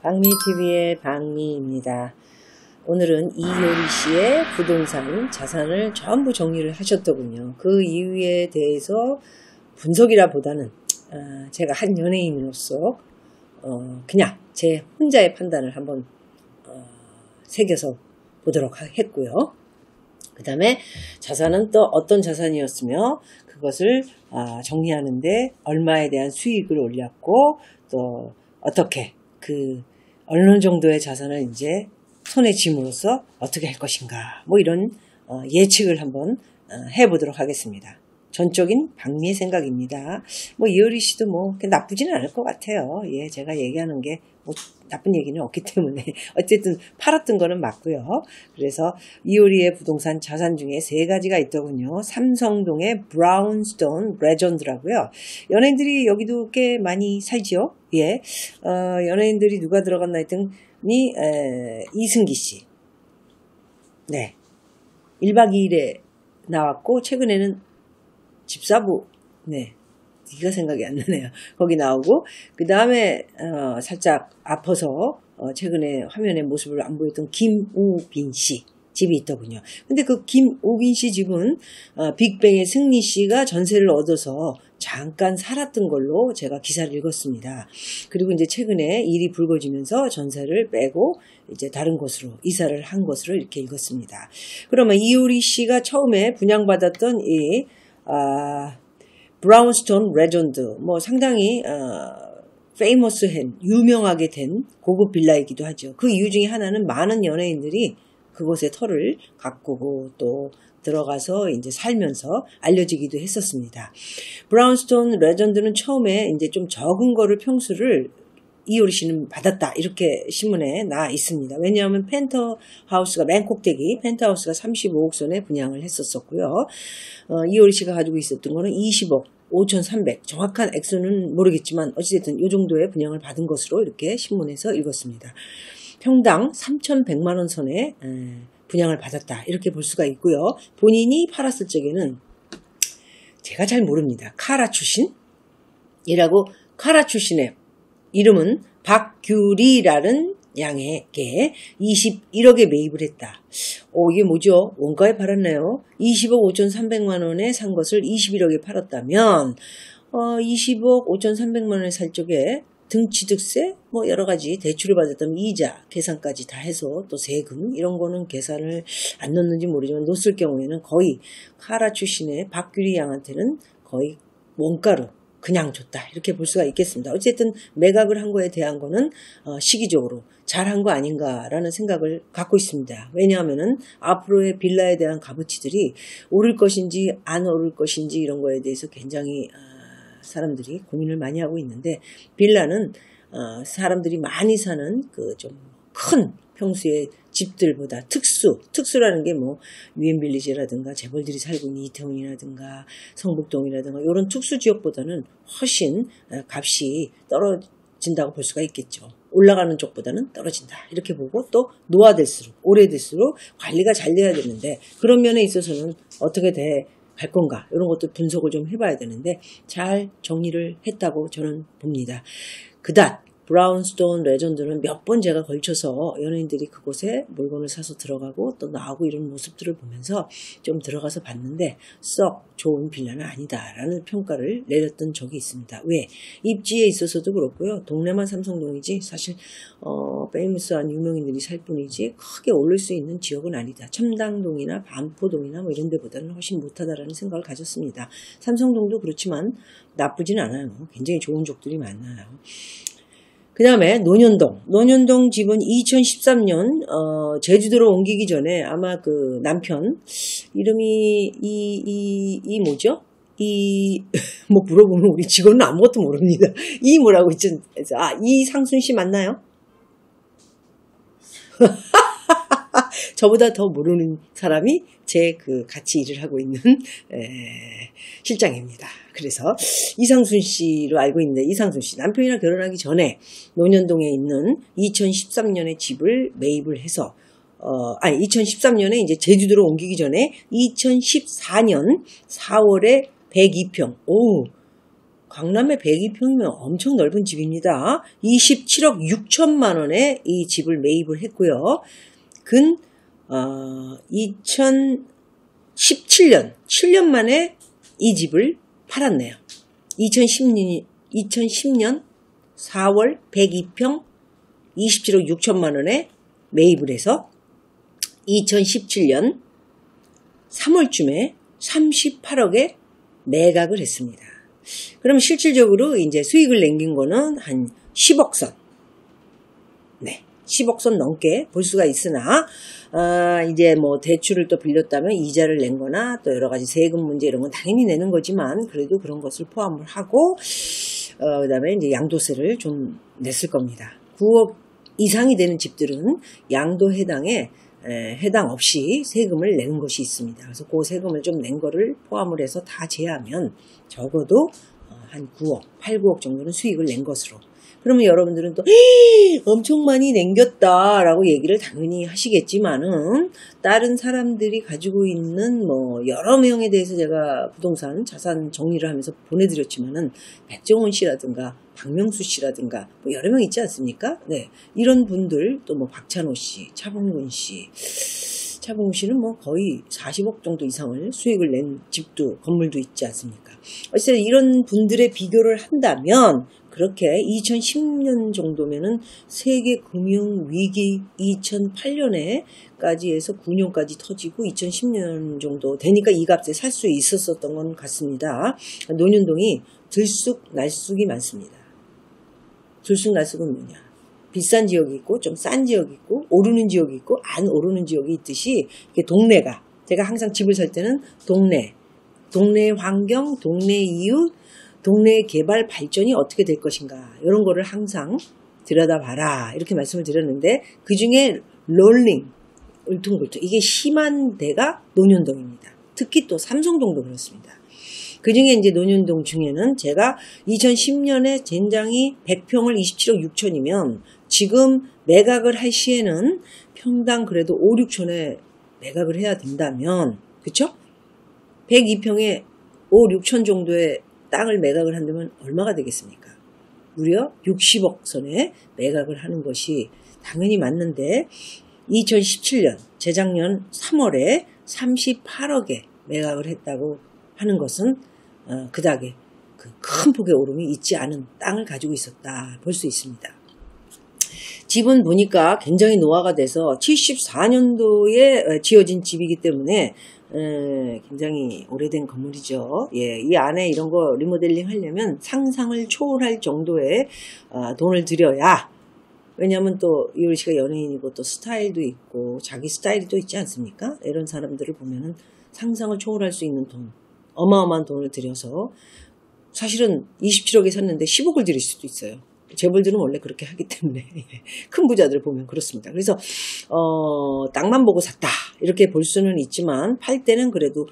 박미TV의 박미입니다. 오늘은 이효리 씨의 부동산 자산을 전부 정리를 하셨더군요. 그 이유에 대해서 분석이라 보다는 제가 한 연예인으로서 그냥 제 혼자의 판단을 한번 새겨서 보도록 했고요. 그 다음에 자산은 또 어떤 자산이었으며 그것을 정리하는데 얼마에 대한 수익을 올렸고 또 어떻게 어느 정도의 자산을 이제 손에 쥘으로써 어떻게 할 것인가 뭐 이런 예측을 한번 해보도록 하겠습니다. 전적인 박미의 생각입니다. 뭐 이효리 씨도 뭐 나쁘지는 않을 것 같아요. 예, 제가 얘기하는 게 뭐 나쁜 얘기는 없기 때문에 어쨌든 팔았던 거는 맞고요. 그래서 이효리의 부동산 자산 중에 3가지가 있더군요. 삼성동의 브라운스톤 레전드라고요. 연예인들이 여기도 꽤 많이 살지요. 예, 연예인들이 누가 들어갔나 했더니 이승기 씨. 네, 1박 2일에 나왔고 최근에는 집사부, 네, 이가 생각이 안 나네요. 거기 나오고 그 다음에 살짝 아파서 최근에 화면에 모습을 안 보였던 김우빈 씨 집이 있더군요. 근데 그 김우빈 씨 집은 빅뱅의 승리 씨가 전세를 얻어서 잠깐 살았던 걸로 제가 기사를 읽었습니다. 그리고 이제 최근에 일이 불거지면서 전세를 빼고 이제 다른 곳으로 이사를 한 것으로 이렇게 읽었습니다. 그러면 이효리 씨가 처음에 분양받았던 이 브라운스톤 레전드, 뭐 상당히 페이머스한 유명하게 된 고급 빌라이기도 하죠. 그 이유 중에 하나는 많은 연예인들이 그곳에 터를 가꾸고 또 들어가서 이제 살면서 알려지기도 했었습니다. 브라운스톤 레전드는 처음에 이제 좀 적은 거를 평수를 이효리 씨는 받았다 이렇게 신문에 나와 있습니다. 왜냐하면 펜트하우스가 맨 꼭대기 펜트하우스가 35억 선에 분양을 했었고요. 이효리 씨가 가지고 있었던 거는 20억 5,300 정확한 액수는 모르겠지만 어찌됐든 이 정도의 분양을 받은 것으로 이렇게 신문에서 읽었습니다. 평당 3,100만 원 선에 분양을 받았다 이렇게 볼 수가 있고요. 본인이 팔았을 적에는 제가 잘 모릅니다. 카라 출신이라고 카라 출신의 이름은 박규리라는 양에게 21억에 매입을 했다. 이게 뭐죠? 원가에 팔았나요? 20억 5,300만 원에 산 것을 21억에 팔았다면 20억 5,300만 원에 살 적에 등취득세 뭐 여러 가지 대출을 받았다면 이자 계산까지 다 해서 또 세금 이런 거는 계산을 안 넣는지 모르지만 넣었을 경우에는 거의 카라 출신의 박규리 양한테는 거의 원가로 그냥 줬다 이렇게 볼 수가 있겠습니다. 어쨌든 매각을 한 거에 대한 거는 시기적으로 잘한 거 아닌가라는 생각을 갖고 있습니다. 왜냐하면은 앞으로의 빌라에 대한 값어치들이 오를 것인지 안 오를 것인지 이런 거에 대해서 굉장히 사람들이 고민을 많이 하고 있는데 빌라는 사람들이 많이 사는 그 좀 큰 평수의 집들보다 특수라는 게 뭐 유엔빌리지라든가 재벌들이 살고 있는 이태원이라든가 성북동이라든가 이런 특수 지역보다는 훨씬 값이 떨어진다고 볼 수가 있겠죠. 올라가는 쪽보다는 떨어진다 이렇게 보고 또 노화될수록 오래될수록 관리가 잘 돼야 되는데 그런 면에 있어서는 어떻게 갈 건가 이런 것도 분석을 좀 해봐야 되는데 잘 정리를 했다고 저는 봅니다. 그dat 브라운스톤 레전드는 몇 번 제가 걸쳐서 연예인들이 그곳에 물건을 사서 들어가고 또 나오고 이런 모습들을 보면서 좀 들어가서 봤는데 썩 좋은 빌라는 아니다라는 평가를 내렸던 적이 있습니다. 왜? 입지에 있어서도 그렇고요. 동네만 삼성동이지 사실 페이머스한 유명인들이 살 뿐이지 크게 오를 수 있는 지역은 아니다. 첨당동이나 반포동이나 뭐 이런 데보다는 훨씬 못하다라는 생각을 가졌습니다. 삼성동도 그렇지만 나쁘진 않아요. 굉장히 좋은 쪽들이 많아요. 그 다음에 논현동 집은 2013년 제주도로 옮기기 전에 아마 그 남편 이름이 뭐죠? 뭐 물어보면 우리 직원은 아무것도 모릅니다. 뭐라고 있죠? 이상순 씨 맞나요? 저보다 더 모르는 사람이 제 같이 일을 하고 있는 실장입니다. 그래서 이상순 씨로 알고 있는데 이상순 씨 남편이랑 결혼하기 전에 논현동에 있는 2013년에 집을 매입을 해서 2013년에 이제 제주도로 옮기기 전에 2014년 4월에 102평 강남의 102평이면 엄청 넓은 집입니다. 27억 6천만 원에 이 집을 매입을 했고요. 근 2017년 7년 만에 이 집을 팔았네요. 2010년 4월 102평 27억 6천만 원에 매입을 해서 2017년 3월쯤에 38억에 매각을 했습니다. 그럼 실질적으로 이제 수익을 남긴 거는 한 10억 선. 네. 10억 선 넘게 볼 수가 있으나, 이제 뭐 대출을 또 빌렸다면 이자를 낸 거나 또 여러 가지 세금 문제 이런 건 당연히 내는 거지만 그래도 그런 것을 포함을 하고, 그 다음에 이제 양도세를 좀 냈을 겁니다. 9억 이상이 되는 집들은 양도 해당 없이 세금을 내는 것이 있습니다. 그래서 그 세금을 좀 낸 거를 포함을 해서 다 제하면 적어도 한 9억, 8, 9억 정도는 수익을 낸 것으로. 그러면 여러분들은 또 엄청 많이 남겼다라고 얘기를 당연히 하시겠지만은 다른 사람들이 가지고 있는 뭐 여러 명에 대해서 제가 부동산 자산 정리를 하면서 보내드렸지만은 백종원 씨라든가 박명수 씨라든가 뭐 여러 명 있지 않습니까? 네, 이런 분들 또 뭐 박찬호 씨, 차범근 씨는 뭐 거의 40억 정도 이상을 수익을 낸 집도 건물도 있지 않습니까? 어쨌든 이런 분들의 비교를 한다면 그렇게 2010년 정도면은 세계 금융 위기 2008년에까지 해서 9년까지 터지고 2010년 정도 되니까 이 값에 살 수 있었던 건 같습니다. 논현동이 들쑥날쑥이 많습니다. 들쑥날쑥은 뭐냐? 비싼 지역이 있고 좀 싼 지역이 있고 오르는 지역이 있고 안 오르는 지역이 있듯이 동네가 제가 항상 집을 살 때는 동네의 환경, 동네의 이웃, 동네의 개발 발전이 어떻게 될 것인가 이런 거를 항상 들여다봐라 이렇게 말씀을 드렸는데 그중에 롤링, 울퉁불퉁 이게 심한 데가 논현동입니다. 특히 또 삼성동도 그렇습니다. 그중에 이제 논현동 중에는 제가 2010년에 젠장이 100평을 27억 6천이면 지금 매각을 할 시에는 평당 그래도 5, 6천에 매각을 해야 된다면 그쵸? 102평에 5, 6천 정도의 땅을 매각을 한다면 얼마가 되겠습니까? 무려 60억 선에 매각을 하는 것이 당연히 맞는데 2017년 재작년 3월에 38억에 매각을 했다고 하는 것은 그닥에 그 큰 폭의 오름이 있지 않은 땅을 가지고 있었다 볼 수 있습니다. 집은 보니까 굉장히 노화가 돼서 74년도에 지어진 집이기 때문에 굉장히 오래된 건물이죠. 예, 이 안에 이런 거 리모델링 하려면 상상을 초월할 정도의 돈을 들여야 왜냐하면 또 이효리 씨가 연예인이고 또 스타일도 있고 자기 스타일이 또 있지 않습니까? 이런 사람들을 보면은 상상을 초월할 수 있는 돈 어마어마한 돈을 들여서 사실은 27억에 샀는데 10억을 들일 수도 있어요. 재벌들은 원래 그렇게 하기 때문에 큰 부자들 보면 그렇습니다. 그래서 땅만 보고 샀다 이렇게 볼 수는 있지만 팔 때는 그래도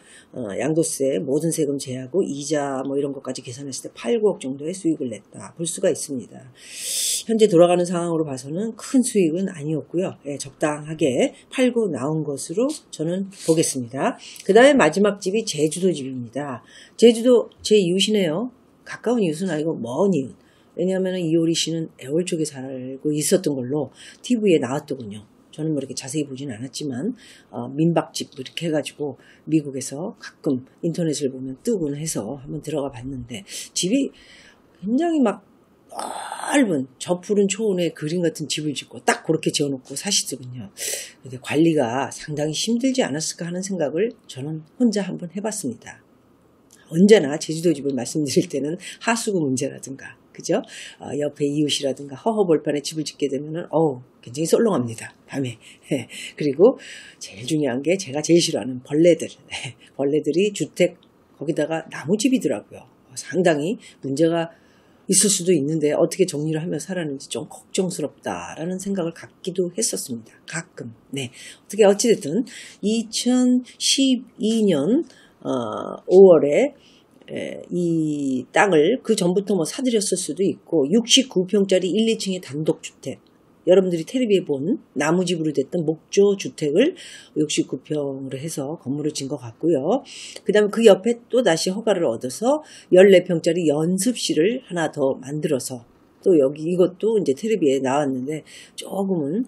양도세 모든 세금 제하고 이자 뭐 이런 것까지 계산했을 때 8, 9억 정도의 수익을 냈다 볼 수가 있습니다. 현재 돌아가는 상황으로 봐서는 큰 수익은 아니었고요. 예, 적당하게 팔고 나온 것으로 저는 보겠습니다. 그 다음에 마지막 집이 제주도 집입니다. 제주도 제 이웃이네요. 가까운 이웃은 아니고 먼 이웃. 왜냐하면 이효리 씨는 애월 쪽에 살고 있었던 걸로 TV에 나왔더군요. 저는 뭐 이렇게 자세히 보진 않았지만 민박집 이렇게 해가지고 미국에서 가끔 인터넷을 보면 뜨곤 해서 한번 들어가 봤는데 집이 굉장히 막 넓은 저 푸른 초원에 그림 같은 집을 짓고 딱 그렇게 지어놓고 사시더군요. 근데 관리가 상당히 힘들지 않았을까 하는 생각을 저는 혼자 한번 해봤습니다. 언제나 제주도 집을 말씀드릴 때는 하수구 문제라든가 그죠? 옆에 이웃이라든가 허허벌판에 집을 짓게 되면은 굉장히 썰렁합니다. 밤에. 그리고 제일 중요한 게 제가 제일 싫어하는 벌레들. 벌레들이 주택 거기다가 나무집이더라고요. 상당히 문제가 있을 수도 있는데 어떻게 정리를 하며 살았는지 좀 걱정스럽다라는 생각을 갖기도 했었습니다. 가끔. 네. 어찌됐든 2012년 5월에 이 땅을 그 전부터 뭐 사들였을 수도 있고 69평짜리 1, 2층의 단독주택 여러분들이 텔레비에 본 나무집으로 됐던 목조 주택을 69평으로 해서 건물을 지은 것 같고요. 그 다음에 그 옆에 또 다시 허가를 얻어서 14평짜리 연습실을 하나 더 만들어서 또 여기 이것도 이제 텔레비에 나왔는데 조금은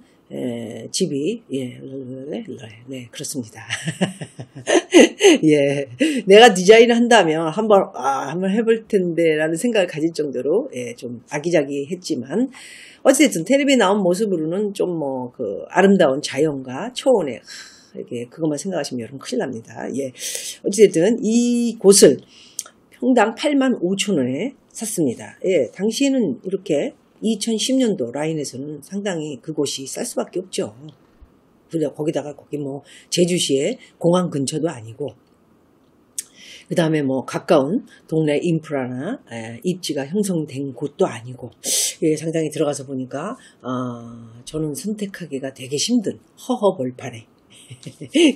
집이 네, 그렇습니다. 예, 내가 디자인을 한다면 한번 해볼 텐데라는 생각을 가질 정도로 좀 아기자기했지만 어쨌든 텔레비에 나온 모습으로는 좀 뭐 그 아름다운 자연과 초원의 이렇게 그것만 생각하시면 여러분 큰일 납니다. 예, 어쨌든 이 곳을 평당 85,000원에 샀습니다. 예, 당시에는 이렇게 2010년도 라인에서는 상당히 그곳이 쌀 수밖에 없죠. 거기다가 거기 뭐 제주시의 공항 근처도 아니고 그 다음에 뭐 가까운 동네 인프라나 입지가 형성된 곳도 아니고 예, 상당히 들어가서 보니까 저는 선택하기가 되게 힘든 허허벌판에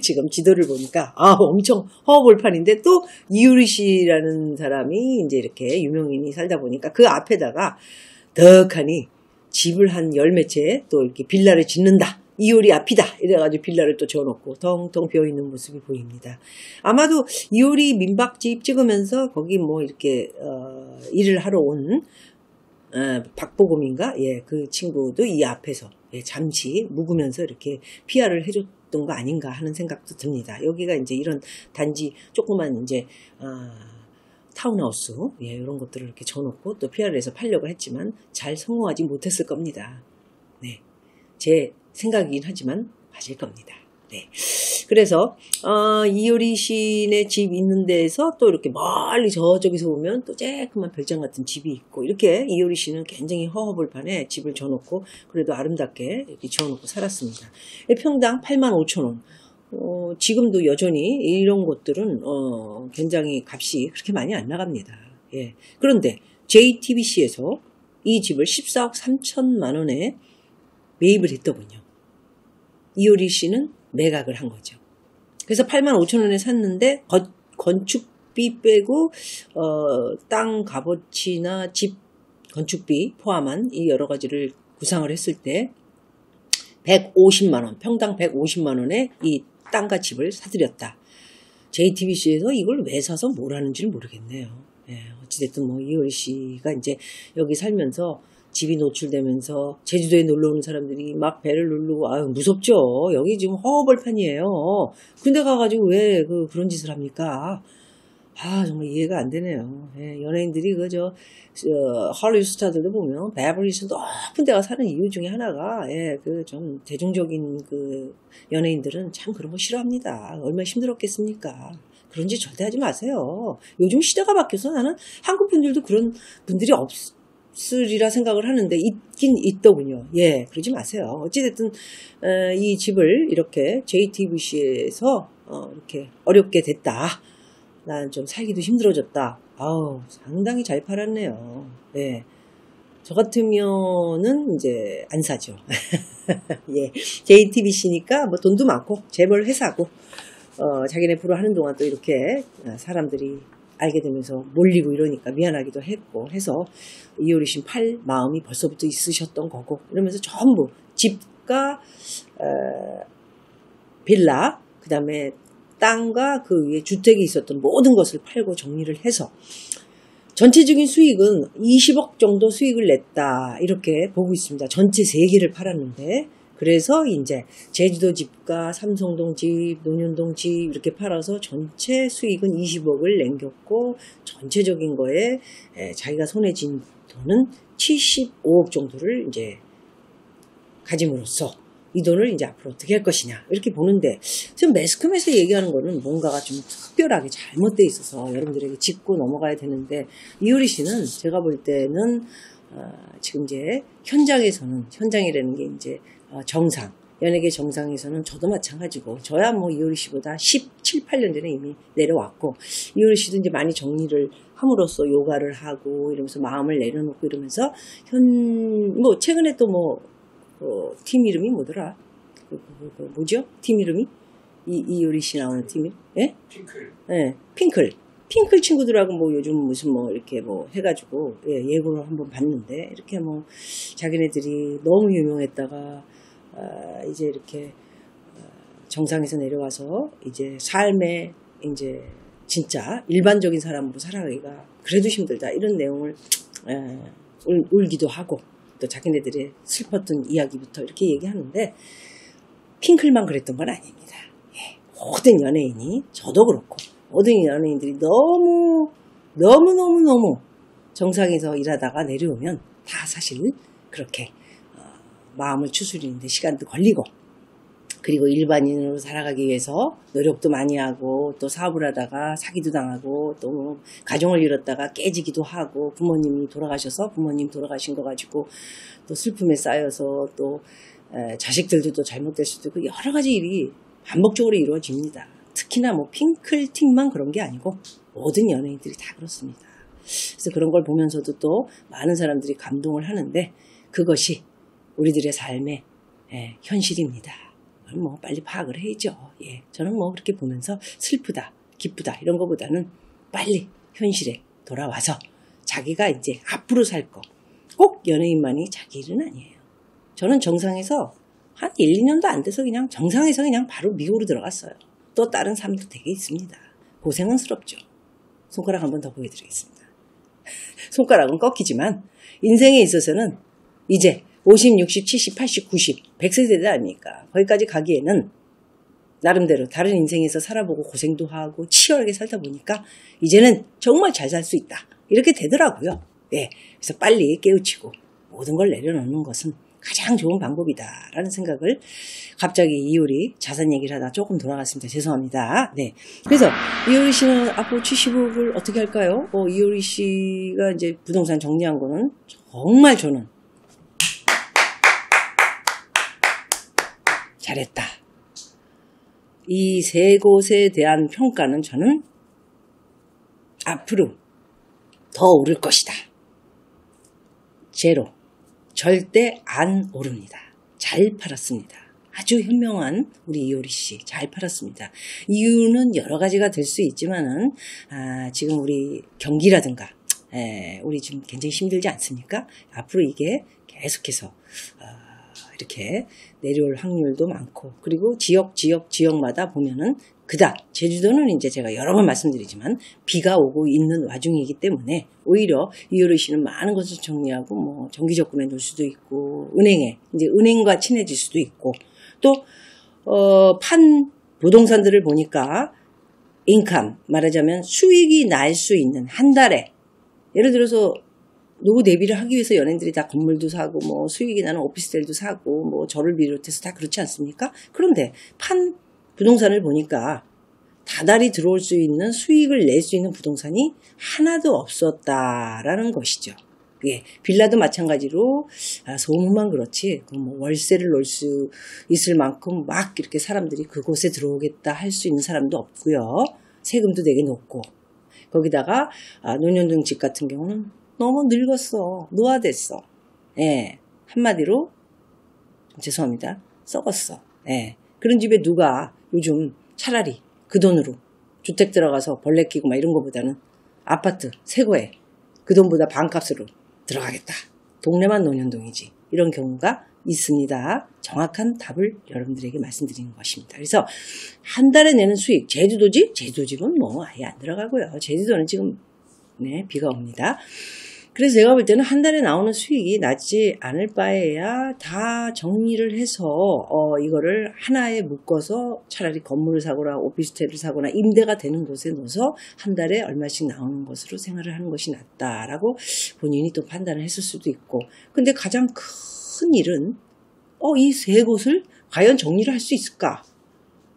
지금 지도를 보니까 엄청 허허벌판인데 또 이유리 씨라는 사람이 이제 이렇게 유명인이 살다 보니까 그 앞에다가 덕하니 집을 한 열 몇 채 또 이렇게 빌라를 짓는다. 이효리 앞이다. 이래가지고 빌라를 또 지어놓고 텅텅 비어있는 모습이 보입니다. 아마도 이효리 민박집 찍으면서 거기 뭐 이렇게 일을 하러 온 박보검인가? 예, 그 친구도 이 앞에서 잠시 묵으면서 이렇게 PR을 해줬던 거 아닌가 하는 생각도 듭니다. 여기가 이제 이런 단지 조그만 이제 타운하우스 이런 것들을 이렇게 줘놓고 또 PR을 해서 팔려고 했지만 잘 성공하지 못했을 겁니다. 네, 제 생각이긴 하지만 맞을 겁니다. 네, 그래서 이효리 씨네 집 있는 데에서 또 이렇게 멀리 저쪽에서 보면 또 쬐끄만 별장 같은 집이 있고 이렇게 이효리 씨는 굉장히 허허벌판에 집을 져놓고 그래도 아름답게 이렇게 지어놓고 살았습니다. 평당 85,000원. 지금도 여전히 이런 곳들은 굉장히 값이 그렇게 많이 안 나갑니다. 예. 그런데 JTBC에서 이 집을 14억 3천만 원에 매입을 했더군요. 이효리 씨는 매각을 한 거죠. 그래서 85,000원에 샀는데 건축비 빼고 땅 값어치나 집 건축비 포함한 이 여러 가지를 구상을 했을 때 150만 원, 평당 150만 원에 이 땅과 집을 사들였다. JTBC에서 이걸 왜 사서 뭘 하는지를 모르겠네요. 예, 어찌됐든 뭐 이효리 씨가 이제 여기 살면서 집이 노출되면서 제주도에 놀러 오는 사람들이 막 배를 누르고 아유 무섭죠. 여기 지금 허허벌판이에요. 근데 가가지고 왜 그런 짓을 합니까? 정말 이해가 안 되네요. 예, 연예인들이 헐리우드 스타들도 보면 베버리힐스 높은 데가 사는 이유 중에 하나가 좀 대중적인 연예인들은 참 그런 거 싫어합니다. 얼마나 힘들었겠습니까? 그런 짓 절대 하지 마세요. 요즘 시대가 바뀌어서 나는 한국 분들도 그런 분들이 없으리라 생각을 하는데 있긴 있더군요. 예, 그러지 마세요. 어찌됐든 이 집을 이렇게 JTBC에서 이렇게 어렵게 됐다. 난 좀 살기도 힘들어졌다. 상당히 잘 팔았네요. 예. 저 같으면은 이제 안 사죠. 예. JTBC니까 뭐 돈도 많고 재벌 회사고 자기네 프로 하는 동안 또 이렇게 사람들이 알게 되면서 몰리고 이러니까 미안하기도 했고 해서 이효리 씨 팔 마음이 벌써부터 있으셨던 거고 이러면서 전부 집과 빌라 그 다음에 땅과 그 위에 주택이 있었던 모든 것을 팔고 정리를 해서 전체적인 수익은 20억 정도 수익을 냈다 이렇게 보고 있습니다. 전체 3개를 팔았는데 그래서 이제 제주도 집과 삼성동 집, 논현동 집 이렇게 팔아서 전체 수익은 20억을 남겼고 전체적인 거에 자기가 손에 쥔 돈은 75억 정도를 이제 가짐으로써 이 돈을 이제 앞으로 어떻게 할 것이냐 이렇게 보는데 지금 매스컴에서 얘기하는 거는 뭔가가 좀 특별하게 잘못되어 있어서 여러분들에게 짚고 넘어가야 되는데 이효리 씨는 제가 볼 때는 지금 이제 현장이라는 게 이제 정상 연예계 정상에서는 저도 마찬가지고 저야 뭐 이효리 씨보다 17, 8년 전에 이미 내려왔고 이효리 씨도 이제 많이 정리를 함으로써 요가를 하고 이러면서 마음을 내려놓고 이러면서 뭐 최근에 또 뭐 팀 이름이 뭐더라? 뭐죠? 팀 이름이? 이효리 씨 나오는 팀이? 예? 핑클. 예, 핑클. 핑클 친구들하고 뭐 요즘 무슨 뭐 이렇게 뭐 해가지고 예고를 한번 봤는데 이렇게 뭐 자기네들이 너무 유명했다가 이제 이렇게 정상에서 내려와서 이제 삶에 이제 진짜 일반적인 사람으로 살아가기가 그래도 힘들다 이런 내용을 울기도 하고 또 자기네들의 슬펐던 이야기부터 이렇게 얘기하는데 핑클만 그랬던 건 아닙니다. 모든 연예인이 저도 그렇고 모든 연예인들이 너무 정상에서 일하다가 내려오면 다 사실 그렇게 마음을 추스리는데 시간도 걸리고 그리고 일반인으로 살아가기 위해서 노력도 많이 하고 또 사업을 하다가 사기도 당하고 또 뭐 가정을 이뤘다가 깨지기도 하고 부모님이 돌아가셔서 부모님 돌아가신 거 가지고 또 슬픔에 쌓여서 또 자식들도 또 잘못될 수도 있고 여러 가지 일이 반복적으로 이루어집니다. 특히나 뭐 핑클팀만 그런 게 아니고 모든 연예인들이 다 그렇습니다. 그래서 그런 걸 보면서도 또 많은 사람들이 감동을 하는데 그것이 우리들의 삶의 현실입니다. 뭐 빨리 파악을 해야죠. 저는 뭐 그렇게 보면서 슬프다, 기쁘다 이런 것보다는 빨리 현실에 돌아와서 자기가 이제 앞으로 살 거. 꼭 연예인만이 자기 일은 아니에요. 저는 정상에서 한 1, 2년도 안 돼서 그냥 정상에서 그냥 바로 미국으로 들어갔어요. 또 다른 삶도 되게 있습니다. 고생은 스럽죠. 손가락 한 번 더 보여드리겠습니다. 손가락은 꺾이지만 인생에 있어서는 이제 50, 60, 70, 80, 90, 100세 세대 아닙니까? 거기까지 가기에는 나름대로 다른 인생에서 살아보고 고생도 하고 치열하게 살다 보니까 이제는 정말 잘 살 수 있다. 이렇게 되더라고요. 그래서 빨리 깨우치고 모든 걸 내려놓는 것은 가장 좋은 방법이다라는 생각을 갑자기 이효리 자산 얘기를 하다 조금 돌아갔습니다. 죄송합니다. 그래서 이효리 씨는 앞으로 70억을 어떻게 할까요? 이효리 씨가 이제 부동산 정리한 거는 정말 저는 잘했다. 이 세 곳에 대한 평가는 저는 앞으로 더 오를 것이다. 제로. 절대 안 오릅니다. 잘 팔았습니다. 아주 현명한 우리 이효리 씨 잘 팔았습니다. 이유는 여러 가지가 될 수 있지만은 지금 우리 경기라든가 우리 지금 굉장히 힘들지 않습니까? 앞으로 이게 계속해서 이렇게 내려올 확률도 많고 그리고 지역마다 보면은 제주도는 이제 제가 여러 번 말씀드리지만 비가 오고 있는 와중이기 때문에 오히려 이효리 씨는 많은 것을 정리하고 뭐 정기적금에 넣을 수도 있고 은행과 친해질 수도 있고 또 판 부동산들을 보니까 인컴 말하자면 수익이 날 수 있는 한 달에 예를 들어서 노후 대비를 하기 위해서 연예인들이 다 건물도 사고 뭐 수익이 나는 오피스텔도 사고 뭐 저를 비롯해서 다 그렇지 않습니까? 그런데 판 부동산을 보니까 다달이 들어올 수 있는 수익을 낼 수 있는 부동산이 하나도 없었다라는 것이죠. 빌라도 마찬가지로 소문만 그렇지 뭐 월세를 넣을 수 있을 만큼 막 이렇게 사람들이 그곳에 들어오겠다 할 수 있는 사람도 없고요. 세금도 되게 높고 거기다가 논현동 집 같은 경우는 너무 늙었어. 노화됐어. 한마디로 죄송합니다. 썩었어. 그런 집에 누가 요즘 차라리 그 돈으로 주택 들어가서 벌레 끼고 막 이런 거보다는 아파트 새 거에 그 돈보다 반값으로 들어가겠다. 동네만 논현동이지. 이런 경우가 있습니다. 정확한 답을 여러분들에게 말씀드리는 것입니다. 그래서 한 달에 내는 수익, 제주도집? 제주도집은 뭐 아예 안 들어가고요. 제주도는 지금 비가 옵니다. 그래서 제가 볼 때는 한 달에 나오는 수익이 낮지 않을 바에야 다 정리를 해서 이거를 하나에 묶어서 차라리 건물을 사거나 오피스텔을 사거나 임대가 되는 곳에 넣어서 한 달에 얼마씩 나오는 것으로 생활을 하는 것이 낫다라고 본인이 또 판단을 했을 수도 있고 근데 가장 큰 일은 이 세 곳을 과연 정리를 할 수 있을까?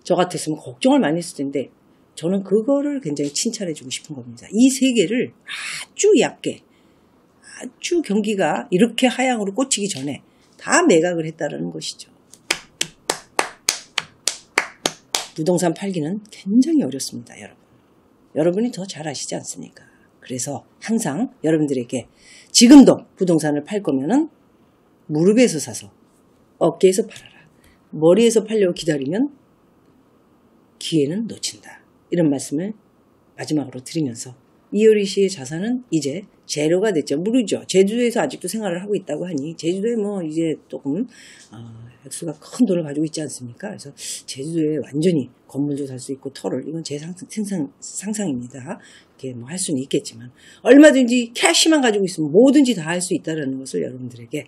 저 같았으면 걱정을 많이 했을 텐데 저는 그거를 굉장히 칭찬해주고 싶은 겁니다. 이 세 개를 아주 얕게 아주 경기가 이렇게 하향으로 꽂히기 전에 다 매각을 했다는 것이죠. 부동산 팔기는 굉장히 어렵습니다, 여러분. 여러분이 더 잘 아시지 않습니까? 그래서 항상 여러분들에게 지금도 부동산을 팔 거면은 무릎에서 사서 어깨에서 팔아라. 머리에서 팔려고 기다리면 기회는 놓친다. 이런 말씀을 마지막으로 드리면서 이효리 씨의 자산은 이제 제로가 됐죠. 모르죠. 제주도에서 아직도 생활을 하고 있다고 하니 제주도에 뭐 이제 조금 액수가 큰 돈을 가지고 있지 않습니까? 그래서 제주도에 완전히 건물도 살 수 있고 터를 이건 제 상상입니다. 이렇게 뭐 할 수는 있겠지만 얼마든지 캐시만 가지고 있으면 뭐든지 다 할 수 있다는 것을 여러분들에게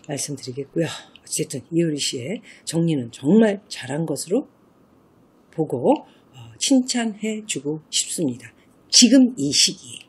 말씀드리겠고요. 어쨌든 이효리 씨의 정리는 정말 잘한 것으로 보고 칭찬해 주고 싶습니다. 지금 이 시기에.